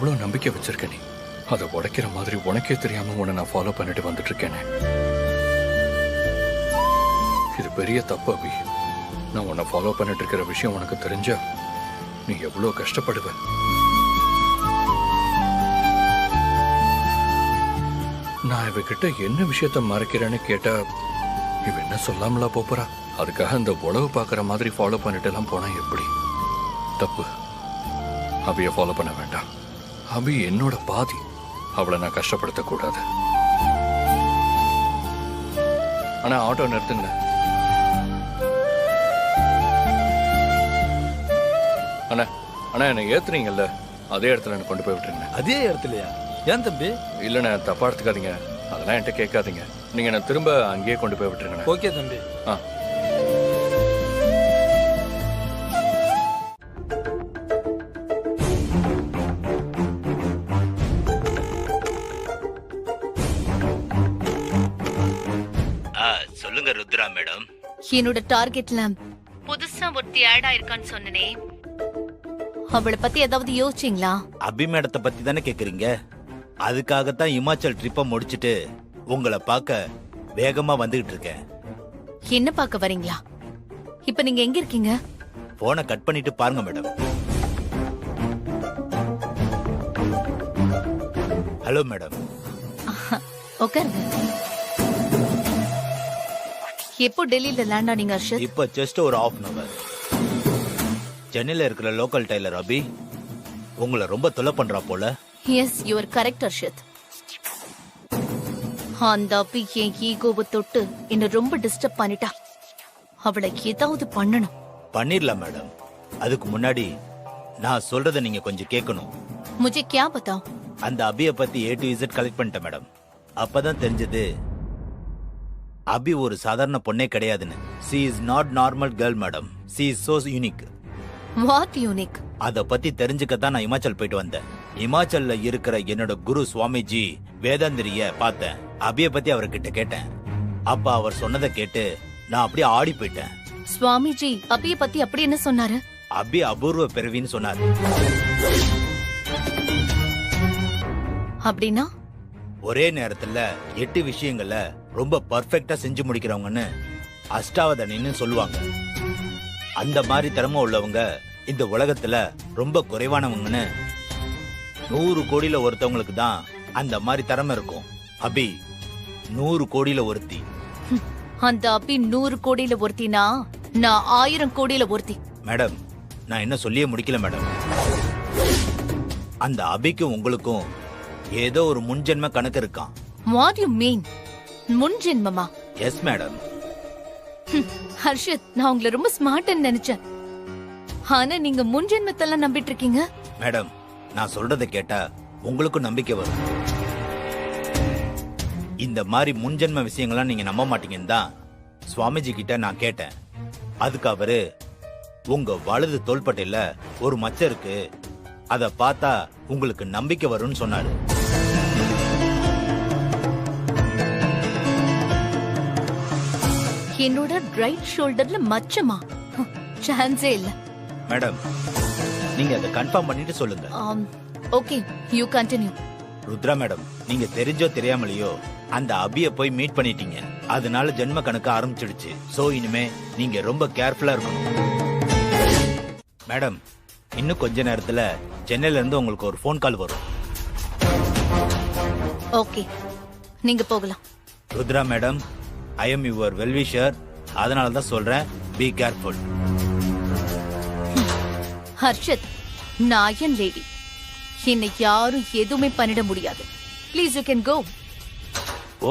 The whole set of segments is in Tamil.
எவ்வளவு நம்பிக்கை வச்சிருக்க நீ அதை உடைக்கிற மாதிரி உனக்கே தெரியாம உன்னை நான் ஃபாலோ பண்ணிட்டு வந்துட்டு இருக்கேனே. இது பெரிய தப்பு அபி. நான் உன்னை ஃபாலோ பண்ணிட்டு இருக்கிற விஷயம் உனக்கு தெரிஞ்சா நீ எவ்வளவு கஷ்டப்படுவ. நான் இவகிட்ட என்ன விஷயத்த மறைக்கிறேன்னு கேட்டா இவ என்ன சொல்லாமலா போறா? அதுக்காக இந்த உழவு பாக்குற மாதிரி ஃபாலோ பண்ணிட்டு எல்லாம் போனா எப்படி? தப்பு. அபிய ஃபாலோ பண்ண வேண்டாம். அபி என்னோட பாதி. அவளை நான் கஷ்டப்படுத்த கூடாது. ஆனா ஆட்டோ நிறுத்துங்க. அண்ணா அண்ணா என்னை ஏத்துறீங்கல்ல, அதே இடத்துல என்ன கொண்டு போய் விட்டுருங்க. அதே இடத்துலயா? ஏன் தம்பி? இல்லண்ணா தப்பா எடுத்துக்காதீங்க, அதெல்லாம் என்கிட்ட கேட்காதீங்க. நீங்க என்ன திரும்ப அங்கேயே கொண்டு போய் விட்டுருங்க. ஓகே தம்பி. சொல்லுங்க ருத்ரா மேடம். என்னோட டார்கெட்ல புதுசா ஒருத்தி ஆட் ஆயிருக்கான்னு சொன்னனே, அவளை பத்தி ஏதாவது யோசிச்சீங்களா? அபி மேடத்தை பத்தி தானே கேக்குறீங்க? அதுக்காகத்தான் இமாச்சல் ட்ரிப்பை முடிச்சிட்டு உங்களை பார்க்க வேகமா வந்துகிட்டு இருக்கேன். என்ன பார்க்க வரீங்களா? இப்ப நீங்க எங்க இருக்கீங்க? போனை கட் பண்ணிட்டு பாருங்க மேடம். Hello madam. உட்காருங்க. எப்போ டெல்லியில லேண்ட் ஆனீங்க ஹர்ஷத்? இப்ப ஜஸ்ட் ஒரு ½ an hour. சென்னையில இருக்கிற லோக்கல் டைலர் அபி உங்களை ரொம்ப தொலை பண்றா போல. Yes, you are correct Harshad. அந்த அபி என் ஈகோவை தொட்டு என்ன ரொம்ப டிஸ்டர்ப் பண்ணிட்டா. அவளை ஏதாவது பண்ணணும். பண்ணிரலாம் மேடம். அதுக்கு முன்னாடி நான் சொல்றத நீங்க கொஞ்சம் கேட்கணும். முझे क्या बताओ? அந்த அபிய பத்தி A to Z கலெக்ட் பண்ணிட்டேன் மேடம். அப்பதான் தெரிஞ்சது அபி ஒரு சாதாரண பொண்ணே கிடையாதுன்னு. she is not normal girl madam. she is so unique. What unique? அத பத்தி தெரிஞ்சுக்கத்தான் நான் இமாச்சல் போயிட்டு வந்தேன். இமாச்சல்ல இருக்கிற என்னோட குரு சுவாமிஜி வேதாந்திரிய பார்த்தேன். அபிய பத்தி அவர்கிட்ட கேட்டேன். அப்ப அவர் சொன்னதை கேட்டு நான் அப்படியே ஆடி போயிட்டேன். சுவாமிஜி அபிய பத்தி அப்படி என்ன சொன்னாரு? அபி அபூர்வ பிறவின்னு சொன்னாரு. அப்படின்னா ஒரே நேரத்துல 8 விஷயங்களை ரொம்ப பர்ஃபெக்டா செஞ்சு முடிக்கிறவங்கன்னு அஷ்டாவதானின்னு சொல்லுவாங்க. அந்த மாதிரி திறமை உள்ளவங்க இந்த உலகத்துல ரொம்ப குறைவானவங்கன்னு 100 கோடியில ஒருத்தவங்களுக்கு தான் அந்த மாதிரி திறமை இருக்கும். அபி 100 கோடியில ஒருத்தி. அந்த அபி 100 கோடியில ஒருத்தினா நான் 1000 கோடியில ஒருத்தி. மேடம், நான் என்ன சொல்லியே முடிக்கல மேடம். அந்த அபிக்கும் உங்களுக்கும் ஏதோ ஒரு முன்ஜென்ம கணக்கு இருக்கான். What you mean? முன்ஜென்மமா? Yes madam. ஹர்ஷத், நான் உங்களை ரொம்ப ஸ்மார்ட்னு நினைச்சேன். ஆனா நீங்க முன்ஜென்மத்தெல்லாம் நம்பிட்டு இருக்கீங்க. மேடம், நான் சொல்றதை கேட்டா உங்களுக்கும் நம்பிக்கை வரும். இந்த மாதிரி முன்ஜென்ம விஷயங்கள்லாம் நீங்க நம்ப மாட்டீங்கன்னு தான் சுவாமிஜி கிட்ட நான் கேட்டேன். அதுக்கு அவரு உங்க வலது தோள்பட்டையில ஒரு மச்சம் இருக்கு, அத பார்த்தா உங்களுக்கு நம்பிக்கை வரும்னு சொன்னாரு. என்னோட ரைட் ஷோல்டர்ல மச்சமா? சான்ஸே இல்ல. மேடம், நீங்க அதை கன்ஃபார்ம் பண்ணிட்டு சொல்லுங்க. Okay, you continue. Rudra madam, நீங்க தெரிஞ்சோ தெரியாமலையோ அந்த அபிய போய் மீட் பண்ணிட்டீங்க. அதனால ஜென்ம கணக்கு ஆரம்பிச்சிடுச்சு. சோ இனிமே நீங்க ரொம்ப கேர்ஃபுல்லா இருக்கணும். மேடம், இன்னும் கொஞ்ச நேரத்துல சென்னையில இருந்து உங்களுக்கு ஒரு ஃபோன் கால் வரும். ஓகே, நீங்க போகலாம். Rudra madam, I am your well-wisher. அதனால தான் சொல்றேன், பி கேர்ஃபுல். ஹர்ஷத், நான் அயன் லேடி. என்னை யாரும் எதுவுமே பண்ணிட முடியாது. Please you can go.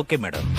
Okay madam.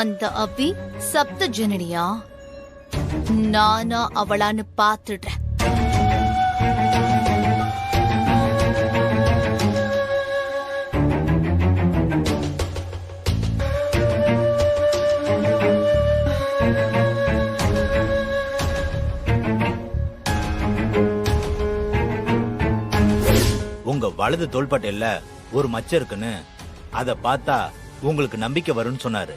அந்த அபி சப்த ஜனனியா? நானா அவளான்னு பாத்துடுறேன். உங்க வலது தோள்பட்டையில ஒரு மச்சம் இருக்குன்னு அத பார்த்தா உங்களுக்கு நம்பிக்கை வரும்னு சொன்னாரு.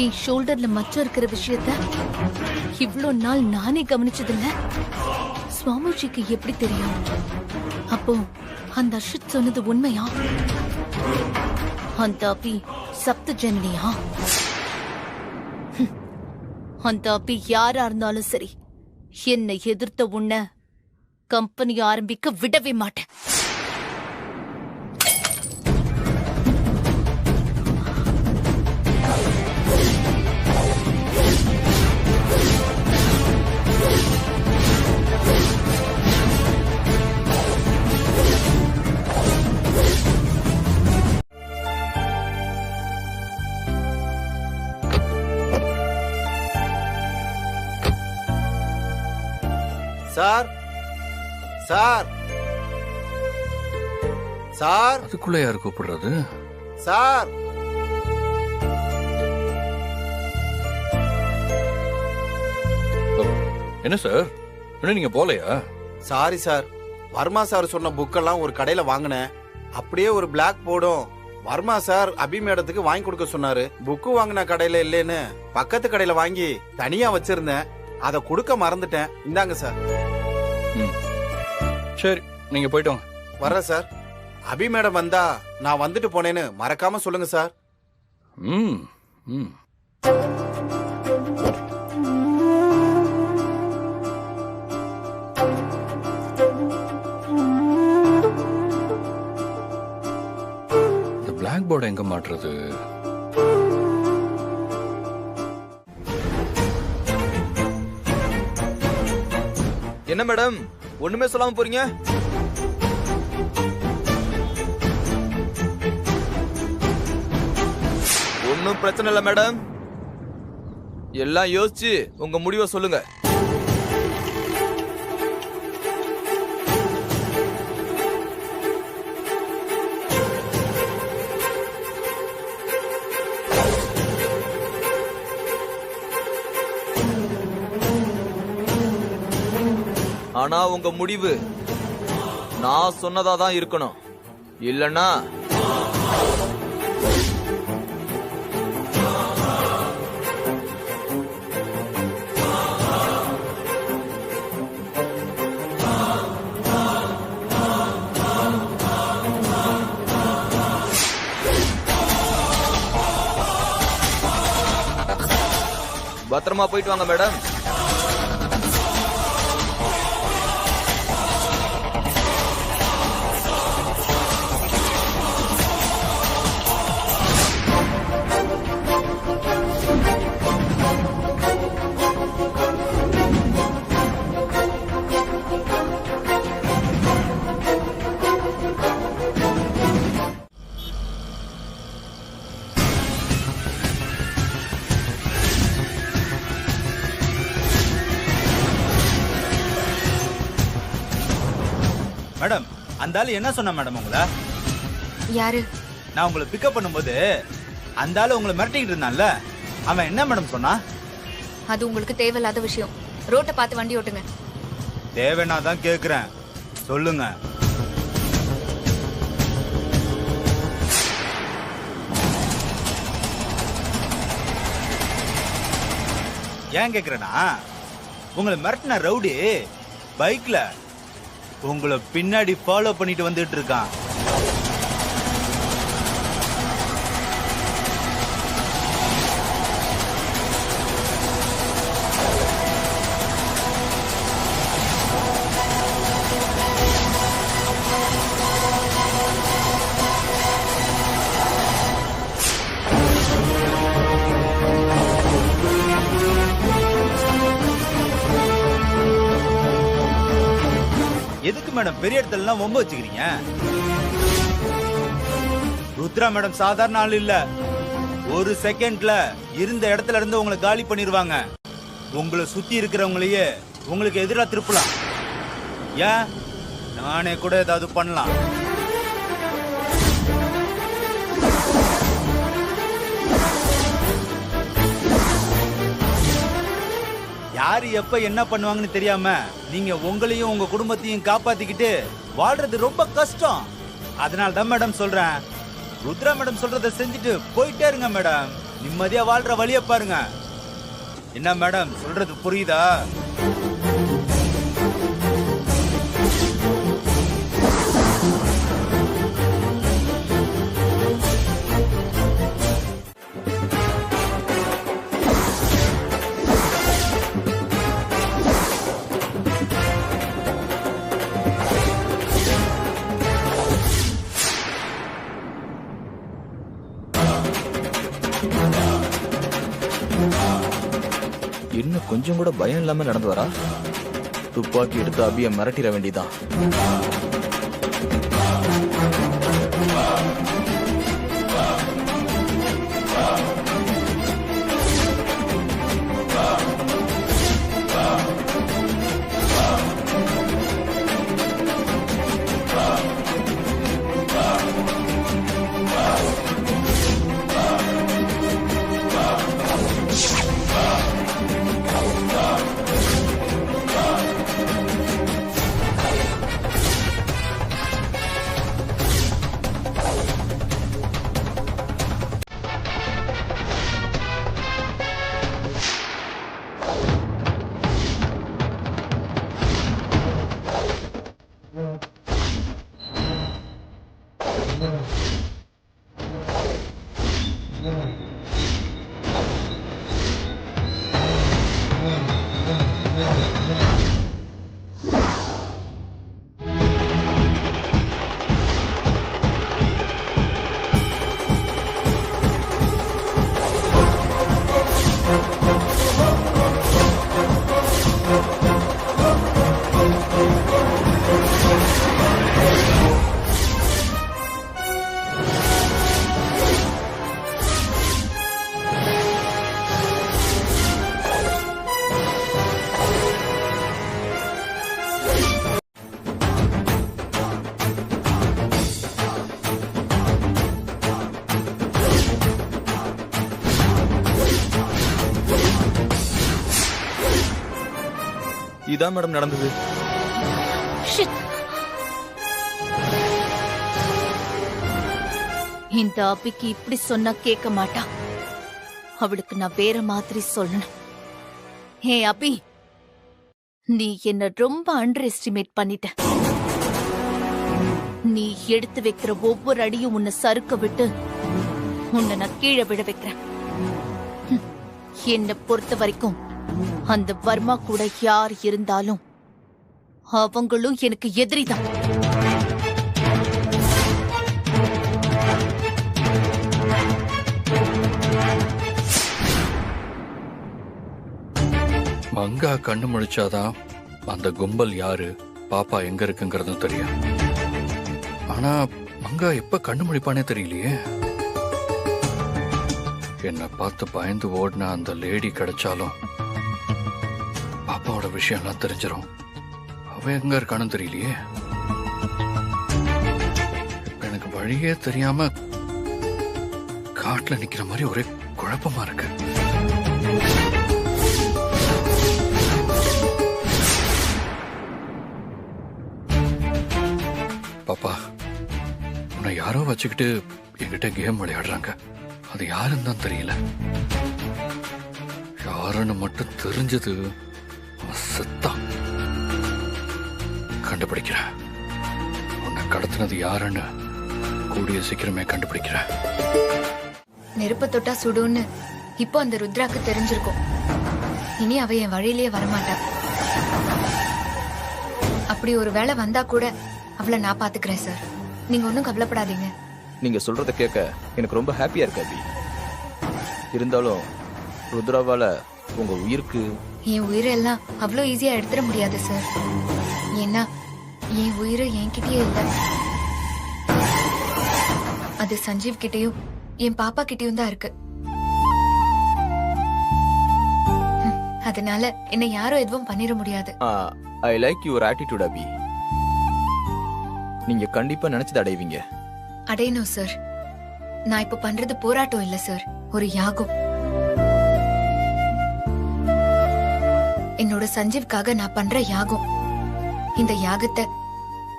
என் ஷோல்டர்ல மச்சம் இருக்கிற விஷயத்த இவ்ளோ நாள் நானே கவனிச்சதில்ல. சுவாமிஜிக்கு எப்படி தெரியும்? அப்போ அந்த அர்ஷித் சொன்னது உண்மையா? அந்த அபி சப்த ஜனனியா? அந்த அபி யாரா இருந்தாலும் சரி, என்னை எதிர்த்த உன்னை கம்பெனி ஆரம்பிக்க விடவே மாட்டேன். சார் சார் சார் அதுக்குள்ள யாரு கூப்பிடுறது? சார் என்ன சார், என்ன நீங்க போலையா? சாரி சார், வர்மா சார் சொன்ன புக்கெல்லாம் ஒரு கடையில வாங்கினேன். அப்படியே ஒரு பிளாக் போர்டும் வர்மா சார் அபி மேடத்துக்கு வாங்கி கொடுக்க சொன்னாரு. புக்கு வாங்கின கடையில இல்லைன்னு பக்கத்து கடையில வாங்கி தனியா வச்சிருந்தேன். அதை கொடுக்க மறந்துட்டேன். இந்தாங்க சார். சரி, நீங்க போயிட்டு வாங்க. வர்றேன் சார். அபி மேடம் வந்தா நான் வந்துட்டு போனேன்னு மறக்காம சொல்லுங்க சார். ம் ம் இந்த பிளாக் போர்டு எங்க மாட்டுறது? என்ன மேடம் ஒண்ணுமே சொல்லாம போறீங்க? ஒன்னும் பிரச்சனை இல்ல மேடம், எல்லாம் யோசிச்சு உங்க முடிவை சொல்லுங்க. ஆனா உங்க முடிவு நான் சொன்னதா தான் இருக்கணும், இல்லன்னா பத்திரமா போயிட்டு வாங்க மேடம். மேடம், அந்த ஆளு என்ன சொன்ன மேடம் உங்கள? யாரு? நான் உங்களை பிக்கப் பண்ணும்போது அந்த ஆளு உங்களை மிரட்டிக்கிட்டு இருந்தான்ல, அவன் என்ன மேடம் சொன்னா? அது உங்களுக்கு தேவையில்லாத விஷயம். ரோட்டை பார்த்து வண்டி ஓட்டுங்க. தேவைன்னா தான் கேக்குறேன், சொல்லுங்க. ஏன் கேக்குறேன்னா, உங்களை மிரட்டின ரவுடி பைக்ல உங்களை பின்னாடி ஃபாலோ பண்ணிட்டு வந்துட்டு இருக்கான். எதுக்கு மேடம் பெரிய இடத்துல வம்பு வச்சுக்கிறீங்க? ருத்ரா மேடம் சாதாரண ஆள் இல்ல. ஒரு செகண்ட்ல இருந்த இடத்துல இருந்து உங்களை காலி பண்ணிடுவாங்க. உங்களை சுத்தி இருக்கிறவங்களையே உங்களுக்கு எதிராக திருப்பலாம். ஏன் நானே கூட ஏதாவது பண்ணலாம். யாரு எப்ப என்ன பண்ணுவாங்கன்னு தெரியாம நீங்க உங்களையும் உங்க குடும்பத்தையும் காப்பாத்திக்கிட்டு வாழ்றது ரொம்ப கஷ்டம். அதனால தான் மேடம் சொல்றேன், ருத்ரா மேடம் சொல்றத செஞ்சுட்டு போயிட்டே இருங்க மேடம். நிம்மதியா வாழ்ற வழிய பாருங்க. என்ன மேடம் சொல்றது புரியுதா? இன்னும் கொஞ்சம் கூட பயம் இல்லாம நடந்து வரா. துப்பாக்கி எடுத்து அபிய மிரட்டிட வேண்டியதான். இதான் மேடம் நடந்தது. இந்த அபிக்கு இப்படி சொன்னா கேட்க மாட்டா. அவளுக்கு நான் வேற மாதிரி சொல்லணும். ஹே அபி, நீ என்ன ரொம்ப அண்டர் எஸ்டிமேட் பண்ணிட்ட. நீ எடுத்து வைக்கிற ஒவ்வொரு அடியும் உன்னை சறுக்க விட்டு உன்னை நான் கீழே விட வைக்கிறேன். என்னை பொறுத்த வரைக்கும் அந்த வர்மா கூட யார் இருந்தாலும் அவங்களும் எனக்கு எதிரிதான். மங்கா கண்ணு முழிச்சாதான் அந்த கும்பல் யாரு, பாப்பா எங்க இருக்குங்கிறதும் தெரியும். ஆனா மங்கா எப்ப கண்ணு முழிப்பானே தெரியலையே. என்னை பார்த்து பயந்து ஓடின அந்த லேடி கிடைச்சாலும் பாப்பாவோட விஷயம்லாம் தெரிஞ்சிடும். அவ எங்க இருக்கானு தெரியலையே. எனக்கு வழியே தெரியாம காட்டுல நிக்கிற மாதிரி ஒரே குழப்பமா இருக்கு. பாப்பா, உன்னை யாரோ வச்சுக்கிட்டு என்கிட்ட கேம் விளையாடுறாங்க. அது யாருன்னு தான் தெரியல. யாருன்னு மட்டும் தெரிஞ்சது, செத்தான். கண்டுபிடிக்கிறேன். உன்னை கடத்தினது யாருன்னு கூடிய சீக்கிரமே கண்டுபிடிக்கிறேன். நெருப்பு தொட்டா சுடுன்னு இப்போ அந்த ருத்ராக்கு தெரிஞ்சிருக்கும். இனி அவ என் வழியிலேயே வரமாட்டா. அப்படி ஒரு வேளை வந்தா கூட அவளை நான் பாத்துக்கிறேன் சார். நீங்க ஒன்னும் கவலைப்படாதீங்க. நீங்க சொல்றத கேட்க எனக்கு ரொம்ப ஹாப்பியா இருக்கு அபி. இருந்தாலும் ருத்ராவால உங்க உயிருக்கு என் உயிரெல்லாம் அவ்வளோ ஈஸியா எடுத்துட முடியாது சார். ஏன்னா என் உயிரை என்கிட்டயே இல்ல. அது சஞ்சீவ் கிட்டயும் என் பாப்பா கிட்டயும் தான் இருக்கு. அதனால என்ன யாரும் எதுவும் பண்ணிட முடியாது. ஐ லைக் யுவர் ஆட்டிடியூட் அபி. நீங்க கண்டிப்பா நினைச்சது அடைவீங்க. அடையணும் சார். நான் இப்ப பண்றது போராட்டம் இல்ல சார், ஒரு யாகம். என்னோட சஞ்சீவ்காக நான் பண்ற யாகம். இந்த யாகத்தை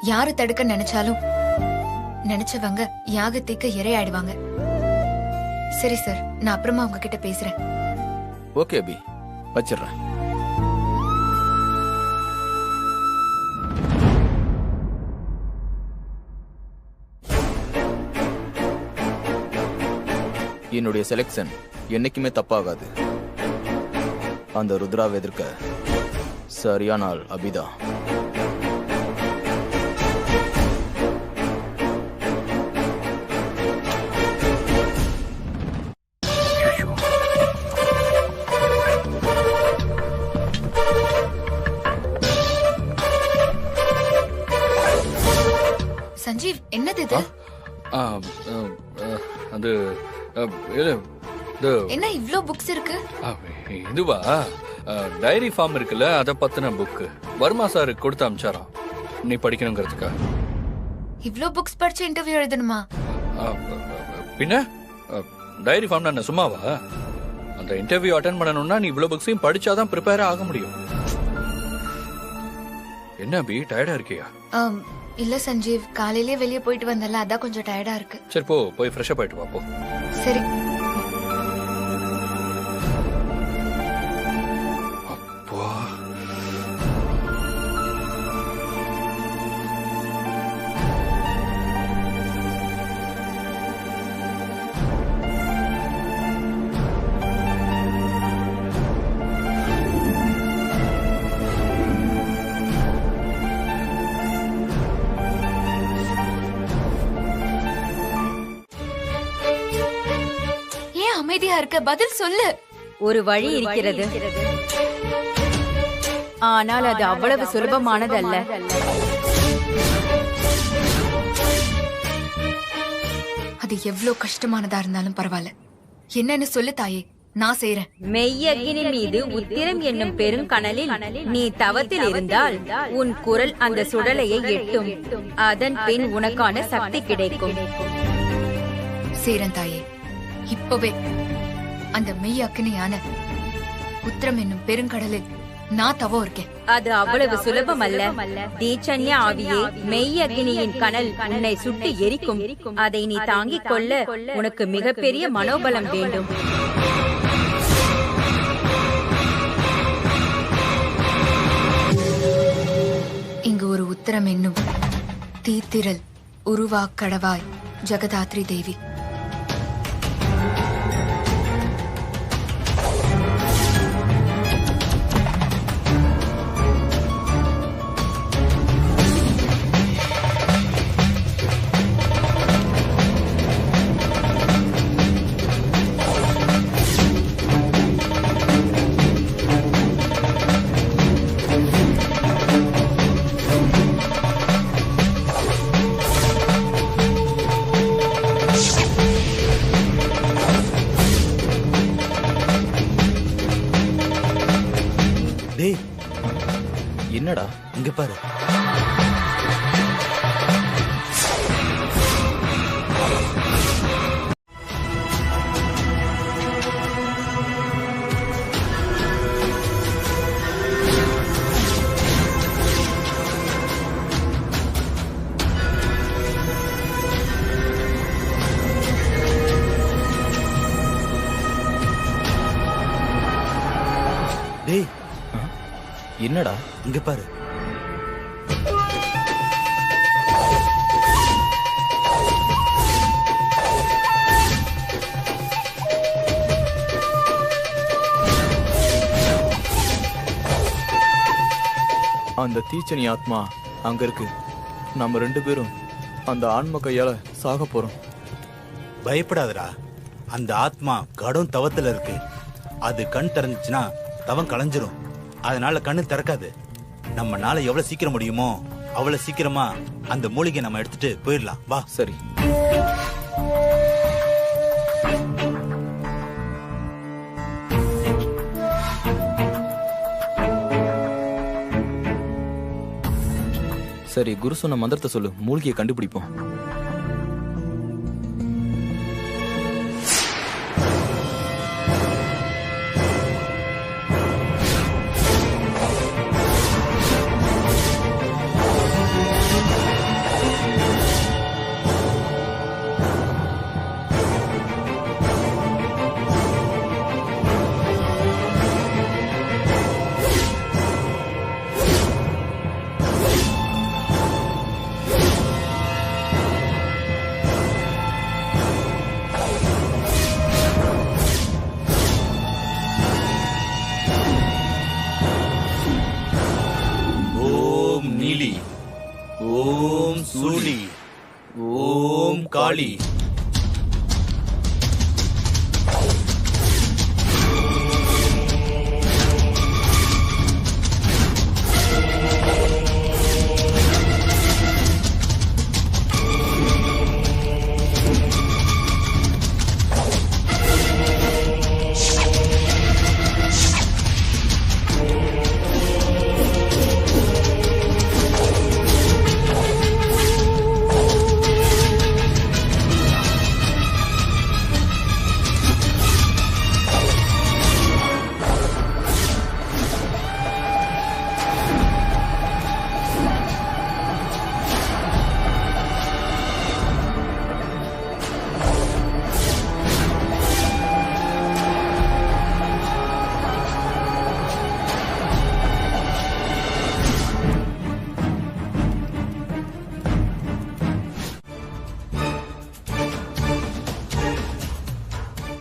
யாரு தடுக்க நினைச்சாலும் நினைச்சவங்க யாகத்துக்கு இரையாயிடுவாங்க. சரி சார், நான் அப்புறமா உங்ககிட்ட பேசுறேன். ஓகே அபி, வச்சிடுறேன். என்னுடைய செலெக்ஷன் என்னைக்குமே தப்பாகாது. அந்த ருத்ராவை எதிர்க்க சரியான ஆள் அபிதா. சஞ்சீவ், என்னது இது? ஆ, ஆ, ஆ, அது இது என்ன இவ்ளோ புக்ஸ் இருக்கு? இதுவா டைரி ஃபார்ம் இருக்குல்ல, அத பத்தின புக்கு வர்மா சார் கொடுத்து அமிச்சாராம் நீ படிக்கணுங்கிறதுக்கா. இவ்ளோ புக்ஸ் படிச்சு இன்டர்வியூ எழுதணுமா? பின்ன டைரி ஃபார்ம் என்ன சும்மாவா? அந்த இன்டர்வியூ அட்டென்ட் பண்ணணும்னா நீ இவ்வளவு புக்ஸையும் படிச்சாதான் ப்ரிப்பேர் ஆக முடியும். என்ன பி, டயர்டா இருக்கியா? இல்ல சஞ்சீவ், காலையிலே வெளியே போயிட்டு வந்தல, அதான் கொஞ்சம் டயர்டா இருக்கு. சரி போ, போய் ஃப்ரெஷ் அப் ஆயிட்டு வா போ. சரி. அப்பா, ஏன் அமைதியா இருக்க? பதில் சொல்லு. ஒரு வழி இருக்கிறது, ஆனால் அது அவ்வளவு சுலபமானதல்ல. அது எவ்வளவு கஷ்டமானதா இருந்தாலும் பரவாயில்ல. என்னன்னு சொல்லு தாயே, நான் செய்யறேன். மெய்யகினி மீது உத்திரம் என்னும் பெருங்கனலில் நீ தவத்தில் இருந்தால் உன் குரல் அந்த சுடலையை எட்டும். அதன் பின் உனக்கான சக்தி கிடைக்கும். சேரன் தாயே, இப்பவே அந்த மெய் அக்னியான உத்திரம் என்னும் பெருங்கடலில் நான் தவம் இருக்கேன். அது அவ்வளவு சுலபம் அல்ல. தீச்சன்ய ஆவியே, மெய் அக்னியின் கனல் உன்னை சுட்டு எரிக்கும். அதை நீ தாங்கிக் கொள்ள உனக்கு மிகப்பெரிய மனோபலம் வேண்டும். இங்கு ஒரு உத்திரம் என்னும் தீத்திரல் உருவாக்கடவாய் ஜெகதாத்ரி தேவி. டேய், என்னடா இங்க பாரு. டேய், என்னடா இங்க பாரு. அந்த தீச்சனி ஆத்மா அங்க இருக்கு. நம்ம 2 பேரும் அந்த ஆன்ம கையால சாக போறோம். பயப்படாதடா, அந்த ஆத்மா கடும் தவத்துல இருக்கு. அது கண் திறந்துச்சுன்னா தவம் கலைஞ்சிரும். அதனால கண்ணு திறக்காது. நம்மனால எவ்வளவு சீக்கிரம் முடியுமோ அவ்வளவு சீக்கிரமா அந்த மூலிகை நம்ம எடுத்துட்டு போயிடலாம் வா. சரி. சரி, குரு சொன்ன மந்திரத்தை சொல்லு, மூலிகையை கண்டுபிடிப்போம். ஓம் நீலி, ஓம் சூலி, ஓம் காளி.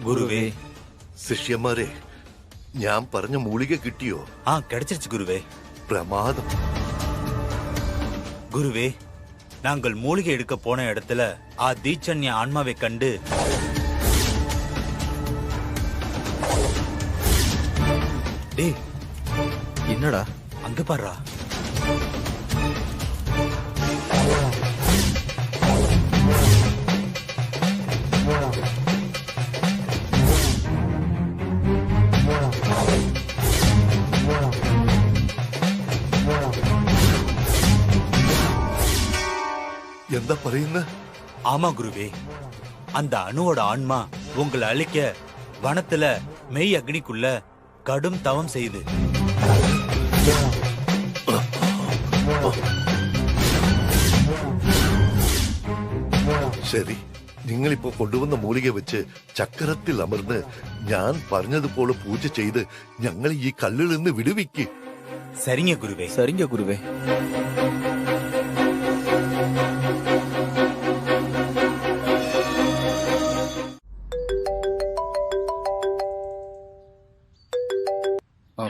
குருவே, ശിഷ്യന്മാരെ, ഞാൻ പറഞ്ഞ മൂലിക കിട്ടിയോ? கிடைச்சிருச்சு குருவே. പ്രമാദം. குருவே, நாங்கள் மூலிகை எடுக்க போன இடத்துல தீச்சன்ய ஆன்மாவை கண்டு டேய், என்னடா அங்க பாருடா. എന്താ പറയുന്ന? ஆமா குருவே, அந்த அணுவோட ஆன்மா உங்களை அழிக்க வனத்துல மெய் அக்னிக்குள்ள கடும் தவம் செய்து. ശരി, നിങ്ങളിപ്പോ കൊണ്ടുവന്ന മൂലിക വെച്ച് ചക്രത്തിൽ അമർന്ന് ഞാൻ പറഞ്ഞതുപോലെ പൂജ ചെയ്ത് ഞങ്ങൾ ഈ കല്ലിൽ നിന്ന് വിടുവിക്ക്. சரிங்க குருவே. சரிங்க குருவே.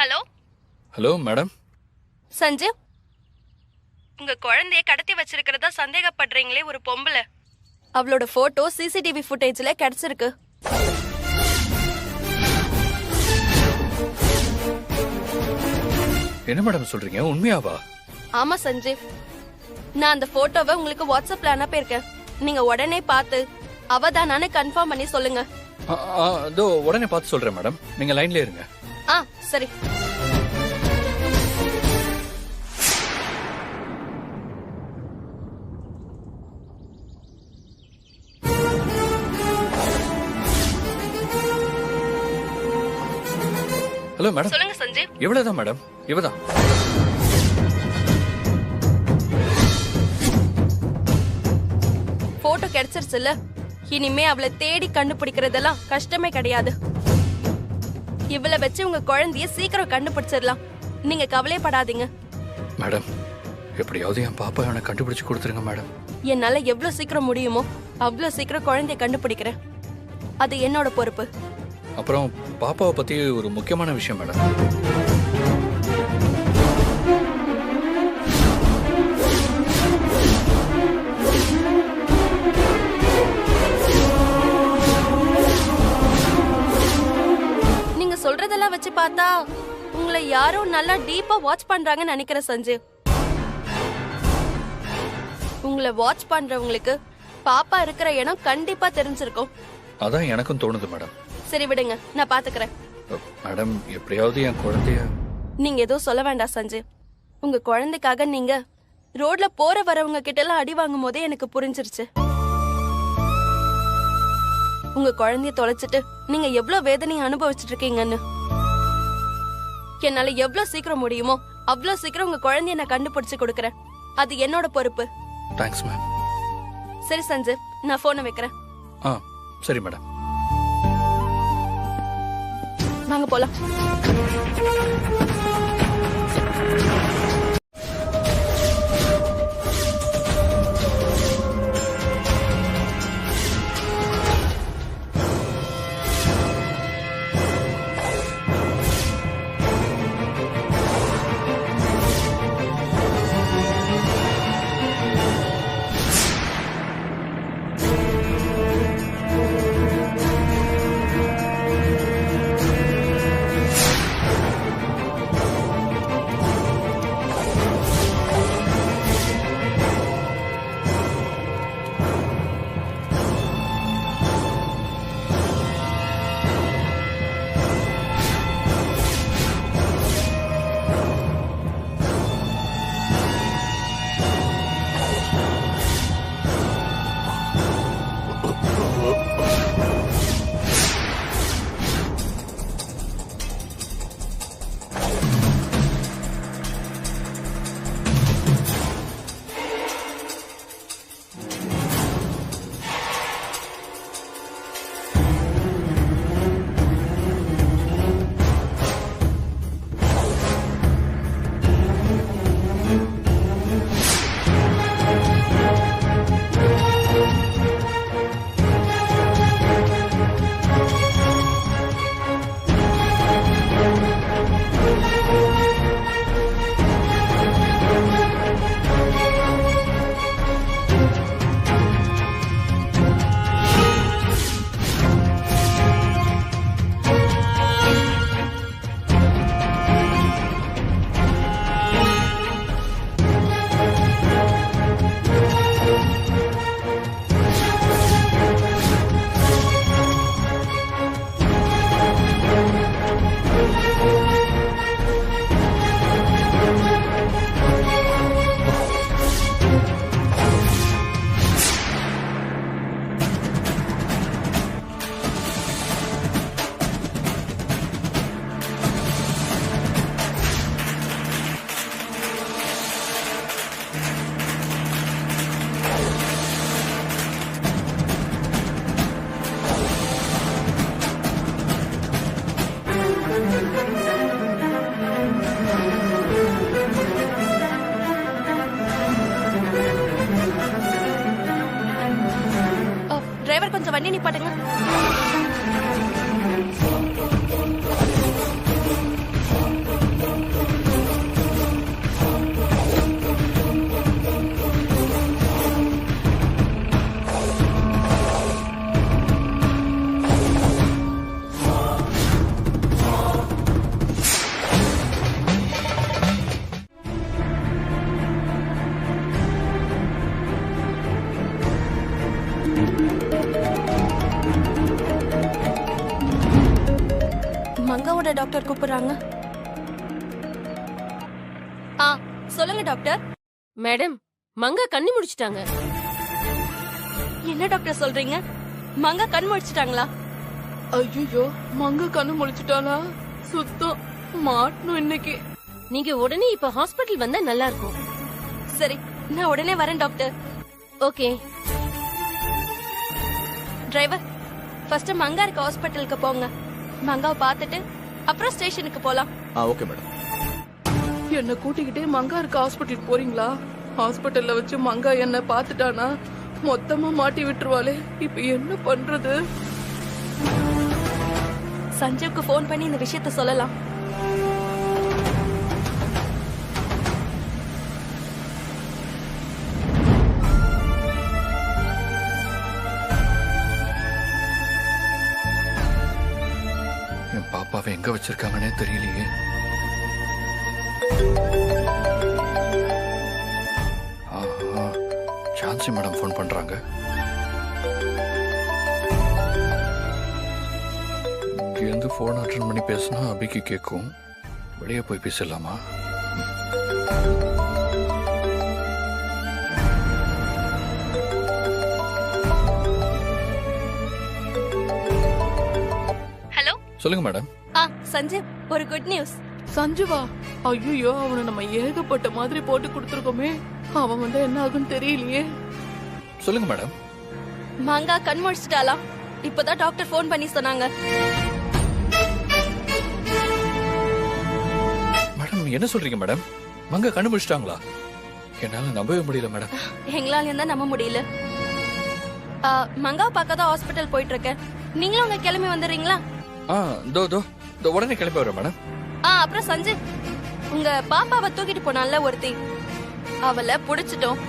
Hello hello madam. சஞ்சீவ், உங்க குழந்தைய கடத்தி வச்சிருக்கிறதா சந்தேகப்படுறீங்களே ஒரு பொம்பளை, அவளோட போட்டோ சிசிடிவி ஃபுட்டேஜ்ல கிடைச்சிருக்கு. என்ன மேடம் சொல்றீங்க? உண்மையாவா? ஆமா சஞ்சீவ், நான் அந்த போட்டோவை உங்களுக்கு வாட்ஸ்அப்ல அனுப்பியிருக்கேன். நீங்க உடனே பார்த்து அவதானான்னு கன்ஃபார்ம் பண்ணி சொல்லுங்க. இதோ உடனே பார்த்து சொல்றேன் மேடம், நீங்க லைன்ல இருங்க. சரி. Hello madam. சொல்லுங்க சஞ்சீவ். இவ்வளவுதான் மேடம், இவதான். போட்டோ கிடைச்சிருச்சுல்ல, இனிமே அவளை தேடி கண்டுபிடிக்கிறதெல்லாம் கஷ்டமே கிடையாது. இவளை வச்சு உங்க குழந்தைய சீக்கிரம் கண்டுபிடிச்சிடலாம். நீங்க கவலைப்படாதீங்க மேடம். எப்படியாவது என் பாப்பா அவனை கண்டுபிடிச்சு கொடுத்துருங்க மேடம். என்னால எவ்வளவு சீக்கிரம் முடியுமோ அவ்வளவு சீக்கிரம் குழந்தைய கண்டுபிடிக்கிறேன். அது என்னோட பொறுப்பு. அப்புறம் பாப்பாவை பத்தி ஒரு முக்கியமான விஷயம் மேடம். நீங்க சொல்றதெல்லாம் வச்சு பார்த்தா உங்களை யாரும் நல்லா டீப்பா வாட்ச் பண்றாங்கன்னு நினைக்கிறேன் சஞ்சீவ். உங்களை வாட்ச் பண்றவங்களுக்கு பாப்பா இருக்கிற இடம் கண்டிப்பா தெரிஞ்சிருக்கும். அதான் எனக்கும் தோணுது மேடம். சரி விடுங்க, நான் பாத்துக்கிறேன். மேடம், எப்படியாவது என் குழந்தைய... நீங்க எதுவும் சொல்ல வேண்டாம் சஞ்சய். உங்க குழந்தைக்காக நீங்க ரோட்ல போற வரவங்க கிட்ட எல்லாம் அடி வாங்கும் போதே எனக்கு புரிஞ்சிருச்சு. உங்க குழந்தைய தொலைச்சிட்டு நீங்க எவ்வளவு வேதனையை அனுபவிச்சுட்டு இருக்கீங்கன்னு. என்னால எவ்வளவு சீக்கிரம் முடியுமோ அவ்வளவு சீக்கிரம் உங்க குழந்தைய நான் கண்டுபிடிச்சு கொடுக்கறேன். அது என்னோட பொறுப்பு. Thanks ma'am. சரி சஞ்சய், நான் போனை வைக்கிறேன். சரி மேடம். வாங்க போலாம். டிரைவர் கொஞ்சம் வண்டி நிப்பாட்டுங்க. மங்காவோட டாக்டர் கூப்பிடுறாங்க. சொல்லுங்க டாக்டர். மேடம், மங்கா கண்ணு முடிச்சிட்டாங்க. என்ன டாக்டர் சொல்றீங்க? மங்கா கண் முடிச்சிட்டாங்களா? ஐயோ, மங்கா கண்ணு முடிச்சிட்டாளா? சுத்தம் மாட்டணும் இன்னைக்கு. நீங்க உடனே இப்ப ஹாஸ்பிடல் வந்தா நல்லா இருக்கும். சரி, நான் உடனே வரேன் டாக்டர். ஓகே. டிரைவர், ஃபர்ஸ்ட் மங்கா இருக்க ஹாஸ்பிடலுக்கு போங்க. மங்காவை பார்த்துட்டு அப்புறம் ஸ்டேஷனுக்கு போலாம். Okay madam. என்ன கூட்டிக்கிட்டே மங்கா இருக்க ஹாஸ்பிட்டலுக்கு போறீங்களா? ஹாஸ்பிட்டல்ல வச்சு மங்கா என்ன பாத்துட்டானா மொத்தமா மாட்டி விட்டுருவாளே. இப்ப என்ன பண்றது? சஞ்சய்க்கு போன் பண்ணி இந்த விஷயத்த சொல்லலாம். என் பாப்பாவை எங்க வச்சிருக்காங்கன்னே தெரியலையே. ஜான்சி மேடம் ஃபோன் பண்றாங்க. இங்கேருந்து ஃபோன் அட்டன் பண்ணி பேசினா அபிக்கு கேட்கும். வெளியே போய் பேசலாமா? ஹலோ, சொல்லுங்க மேடம். சஞ்சய், ஒரு குட் நியூஸ். சஞ்சுவா? ஐயோ, அவனை நம்ம ஏகப்பட்ட மாதிரி போட்டு கொடுத்துருக்கோமே. அவன் வந்து என்ன ஆகுன்னு தெரியலையே. சொல்லுங்க மேடம். மங்கா கண் முழிச்சிட்டாலாம். இப்பதான் டாக்டர் ஃபோன் பண்ணி சொன்னாங்க. மேடம் என்ன சொல்றீங்க மேடம்? மங்கா கண்டுபிடிச்சிட்டாங்களா? என்னால நம்பவே முடியல மேடம். எங்களால தான் நம்ப முடியல. மங்காவை பார்க்க தான் ஹாஸ்பிட்டல் போயிட்டு இருக்கேன். நீங்களும் உங்க கிளம்பி வந்துடுறீங்களா? தோ உடனே கிளம்பி வரேன் மேடம். அப்புறம் சஞ்சய், உங்க பாப்பாவை தூக்கிட்டு போனால ஒருத்தி, அவளை புடிச்சிட்டோம்.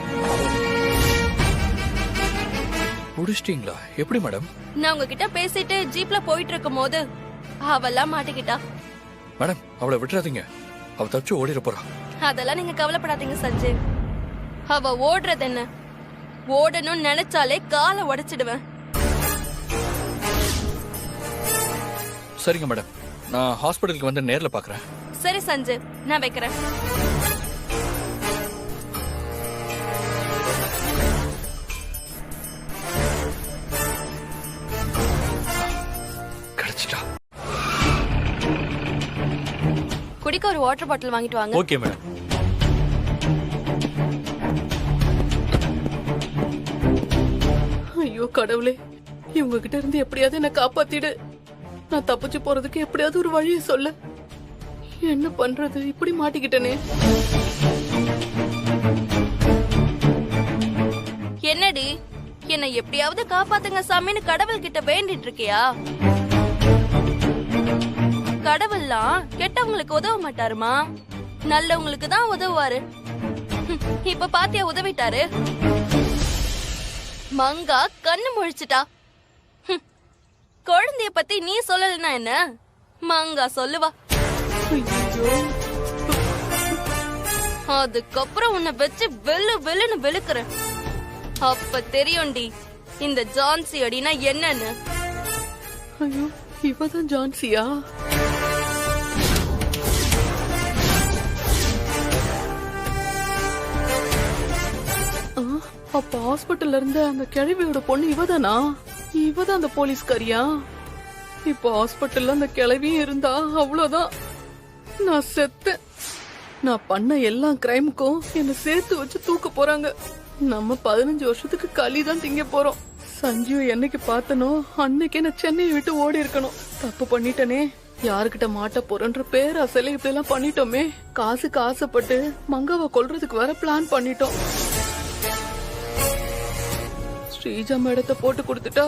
புடிச்சிட்டீங்களா? எப்படி மேடம்? நான் உங்ககிட்ட பேசிட்டு ஜீப்ல போயிட்டு இருக்கும் போது அவெல்லாம் மாட்டிக்கிட்டா. மேடம் அவளை விட்டுறாதீங்க, அவ தப்பிச்சு ஓடிட போறா. அதெல்லாம் நீங்க கவலைப்படாதீங்க சஞ்சய். அவ ஓடுறது என்ன, ஓடணும்னு நினைச்சாலே காலை உடைச்சிடுவேன். சரிங்க மேடம், நான் ஹாஸ்பிட்டலுக்கு வந்து நேர்ல பாக்குறேன். சரி சஞ்சய், நான் வைக்கிறேன். கிடைச்சிட்டா. குடிக்க ஒரு வாட்டர் பாட்டில் வாங்கிட்டு வாங்க. Okay madam. ஐயோ கடவுளே, இவங்க கிட்ட இருந்து எப்படியாவது என்ன காப்பாத்திடு. நான் தப்பிச்சு போறதுக்கு எப்படியாவது ஒரு வழியை சொல்ல. என்ன பண்றது, இப்படி மாட்டிக்கிட்டனே. என்னடி, என்னை எப்படியாவது காப்பாத்துங்க சாமின்னு கடவுள் கிட்ட வேண்டிட்டு இருக்கியா? கடவுள்லாம் கெட்டவங்களுக்கு உதவ மாட்டாருமா, நல்லவங்களுக்கு தான் உதவுவாரு. இப்ப பாத்தியா உதவிட்டாரு. மங்கா கண்ணு முழிச்சிட்டா. குழந்தைய பத்தி நீ சொல்லலன்னா என்ன, மங்கா சொல்லுவா. அதுக்கப்புறம் உன்னை வச்சு வெள்ளுன்னு வெளுக்குறேன். அப்ப தெரியும்டி இந்த ஜான்சி அடினா என்னன்னு. ஐயோ, இவதான் ஜான்சியா? அப்ப ஹாஸ்பிட்டல்ல இருந்த அந்த கிழவியோட பொண்ணு இவதானா? இவதான் அந்த போலீஸ்காரியா? இப்ப ஹாஸ்பிட்டல்ல அந்த கிழவியும் இருந்தா அவ்வளவுதான், நான் செத்தேன். நான் பண்ண எல்லா கிரைமுக்கும் என்ன சேர்த்து வச்சு தூக்க போறாங்க. நம்ம 15 வருஷத்துக்கு களி தான் திங்க போறோம். சஞ்சீவ் என்னைக்கு பார்த்தனோ அன்னைக்கே நான் சென்னையை விட்டு ஓடி இருக்கணும். தப்பு பண்ணிட்டனே. யாருக்கிட்ட மாட்ட போறன்ற பேராசையில இப்படி எல்லாம் பண்ணிட்டோமே. காசுக்கு ஆசைப்பட்டு மங்காவை கொல்றதுக்கு வேற பிளான் பண்ணிட்டோம். ஸ்ரீஜா மேடத்தை போட்டு கொடுத்துட்டா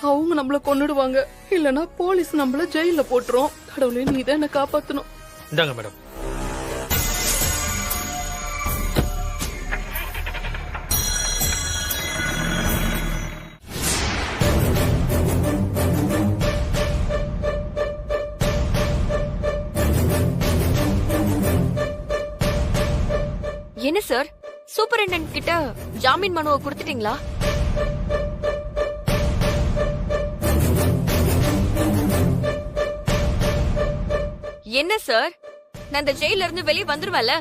அவங்க நம்மள கொன்னுடுவாங்க. இல்லனா போலீஸ் நம்மள ஜெயில போட்டுரும். கடவுளே, நீ தான் என்ன காப்பாத்தணும். இந்தாங்க மேடம். என்ன சார், சூப்பரிண்டென்ட் கிட்ட ஜாமீன் மனுவை கொடுத்துட்டீங்களா? என்ன சார், நான் இந்த ஜெயில இருந்து வெளியே வந்துருவேன்ல?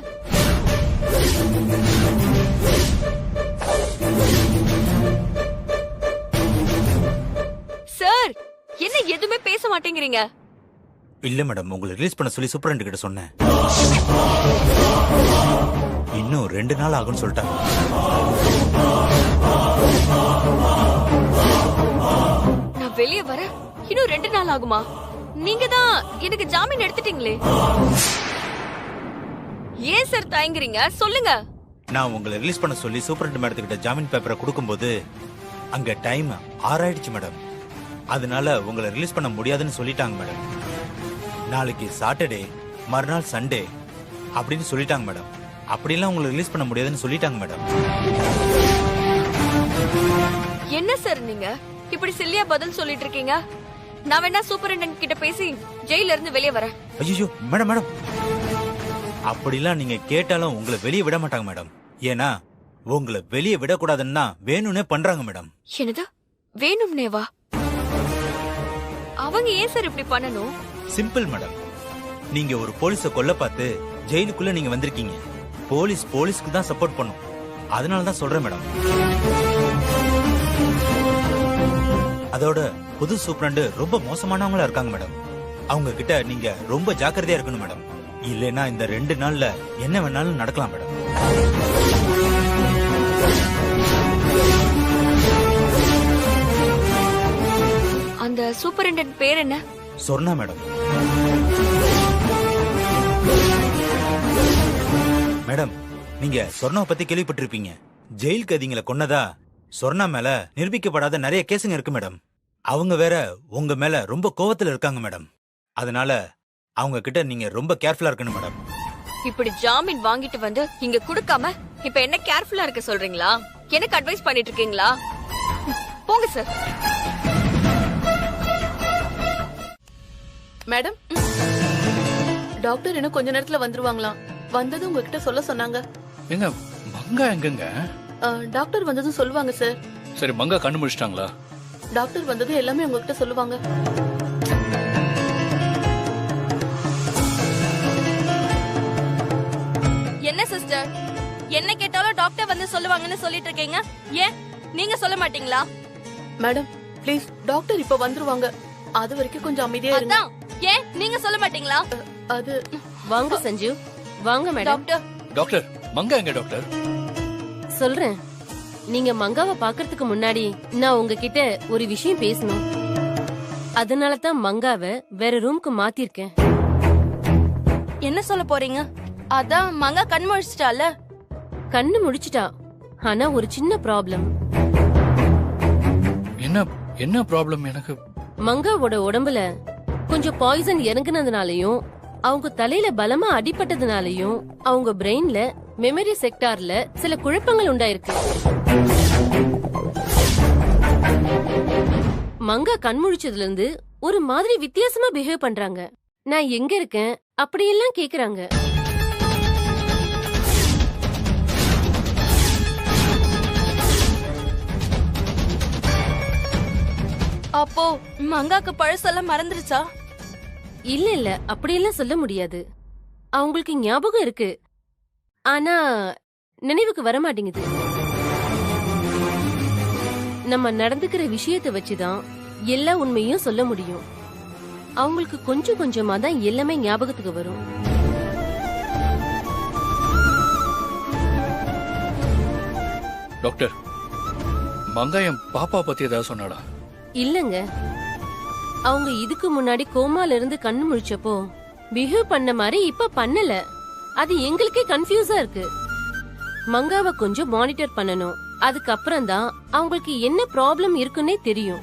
சார், என்ன எதுவுமே பேச மாட்டேங்கிறீங்க? இல்ல மேடம், உங்களை ரிலீஸ் பண்ண சொல்லி சூப்பரண்ட் கிட்ட சொன்னேன். இன்னும் 2 நாள் ஆகும்னு சொல்லிட்டாங்க. நான் வெளியே வர இன்னும் 2 நாள் ஆகுமா? நீங்க தான் எனக்கு ஜாமீன் எடுத்துட்டீங்களே, ஏன் சார் தயங்குறீங்க? சொல்லுங்க. நான் உங்களை ரிலீஸ் பண்ண சொல்லி சூப்பரண்ட் மேடத்துக்கிட்ட ஜாமீன் பேப்பரை கொடுக்கும்போது அங்க டைம் 6 ஆயிடுச்சு மேடம். அதனால உங்களை ரிலீஸ் பண்ண முடியாதுன்னு சொல்லிட்டாங்க மேடம். நாளைக்கு சாட்டர்டே, மறுநாள் சண்டே அப்படின்னு சொல்லிட்டாங்க மேடம். அப்படிலாம் உங்களை ரிலீஸ் பண்ண முடியாதுன்னு சொல்லிட்டாங்க மேடம். என்ன சார் நீங்க இப்படி சில்லியா பதில் சொல்லிட்டு இருக்கீங்க? நான் வேணா சூப்பரிண்டென்ட் கிட்ட பேசி ஜெயில இருந்து வெளியே வரேன். ஐயோ மேடம், அப்படிலாம் நீங்க கேட்டாலும் உங்களை வெளியே விட மாட்டாங்க மேடம். ஏன்னா உங்களை வெளியே விடக்கூடாதுன்னு தான் வேணும்னே பண்றாங்க மேடம். என்னது வேணும்னேவா? அவங்க ஏன் சார் இப்படி பண்ணணும்? Simple madam. நீங்க ஒரு போலீஸ கொல்ல பார்த்து ஜெயிலுக்குள்ள நீங்க வந்திருக்கீங்க. போலீஸ்க்கு தான் சப்போர்ட் பண்ணும். அதனால தான் சொல்றேன் மேடம். அதோட புது சூப்பரண்டு ரொம்ப மோசமானவங்களா இருக்காங்க மேடம். அவங்க கிட்ட நீங்க ரொம்ப ஜாக்கிரதையா இருக்கணும் மேடம். இல்லைன்னா இந்த 2 நாள்ல என்ன வேணாலும் நடக்கலாம் மேடம். அந்த சூப்பரிண்டென்ட் பேர் என்ன? சொர்ணா மேடம். மேடம், நீங்க சொர்ணாவை பத்தி கேள்விப்பட்டிருப்பீங்க. ஜெயில் கைதிகளை கொன்னதா சொர்ணா மேல நிரூபிக்கப்படாத நிறைய கேசுங்க இருக்கு மேடம். அவங்க வேற உங்க மேல ரொம்ப கோவத்துல இருக்காங்க மேடம். அதனால அவங்க கிட்ட நீங்க ரொம்ப கேர்ஃபுல்லா இருக்கணும் மேடம். இப்படி ஜாமீன் வாங்கிட்டு வந்து இங்க குடுக்காம இப்ப என்ன கேர்ஃபுல்லா இருக்க சொல்றீங்களா? எனக்கு அட்வைஸ் பண்ணிட்டு இருக்கீங்களா? போங்க சார். மேடம், டாக்டர் இன்னும் கொஞ்ச நேரத்துல வந்துருவாங்களாம். வந்ததும் உங்ககிட்ட சொல்ல சொன்னாங்க. எங்க மங்கா எங்கங்க? டாக்டர் வந்ததும் சொல்லுவாங்க சார். சரி, மங்கா கண்ணு முடிச்சிட்டாங்களா? டாக்டர் வந்ததும் எல்லாமே உங்ககிட்ட சொல்லுவாங்க. என்ன சிஸ்டர், என்ன கேட்டாலும் டாக்டர் வந்து சொல்லுவாங்கன்னு சொல்லிட்டு இருக்கீங்க. ஏன் நீங்க சொல்ல மாட்டீங்களா? மேடம் ப்ளீஸ், டாக்டர் இப்ப வந்துருவாங்க. அது வரைக்கும் கொஞ்சம் அமைதியா இருங்க. அதான், ஏன் நீங்க சொல்ல மாட்டீங்களா? அது வாங்க சஞ்சீவ், வாங்க மேடம். டாக்டர், டாக்டர், மங்கா எங்க டாக்டர்? சொல்றேன். நீங்க மங்காவை பாக்குறதுக்கு முன்னாடி நான் உங்ககிட்ட ஒரு விஷயம் பேசணும். அதனால தான் மங்காவை வேற ரூம்க்கு மாத்திருக்கேன். என்ன சொல்ல போறீங்க? அதான் மங்கா கண் முழிச்சிட்டால. கண்ணு முடிச்சிட்டா, ஆனா ஒரு சின்ன ப்ராப்ளம். என்ன ப்ராப்ளம்? எனக்கு மங்காவோட உடம்புல கொஞ்சம் பாய்சன் இறங்குனதுனாலயும் அவங்க தலையில பலமா அடிபட்டதுனாலயும் அவங்க பிரெயின்ல மெமரி செக்டார்ல சில குழப்பங்கள் உண்டாயிருக்கு. மங்கா கண்முழிச்சதுல இருந்து ஒரு மாதிரி வித்தியாசமா பிஹேவ் பண்றாங்க. நான் எங்க இருக்கேன் அப்படியெல்லாம் கேக்குறாங்க. அப்போ மங்காக்கு பழசெல்லாம் மறந்துருச்சா? இல்ல, அப்படியெல்லாம் சொல்ல முடியாது. அவங்களுக்கு ஞாபகம் இருக்கு, ஆனா நினைவுக்கு வர மாட்டேங்குது. நம்ம நடந்துக்கிற விஷயத்தை வச்சுதான் எல்லா உண்மையும் சொல்ல முடியும். அவங்களுக்கு கொஞ்சம் கொஞ்சமா தான் எல்லாமே ஞாபகத்துக்கு வரும். டாக்டர், மங்காயம் பாப்பா பத்தி ஏதாவது சொன்னாடா? இல்லங்க, அவங்க இதுக்கு முன்னாடி கோமால இருந்து கண்ணு முழிச்சப்போ பிஹேவ் பண்ண மாதிரி இப்ப பண்ணல. அது எங்களுக்கே கன்ஃபியூஸா இருக்கு. மங்காவை கொஞ்சம் மானிட்டர் பண்ணணும். அதுக்கப்புறம் தான் அவங்களுக்கு என்ன ப்ராப்ளம் இருக்குன்னே தெரியும்.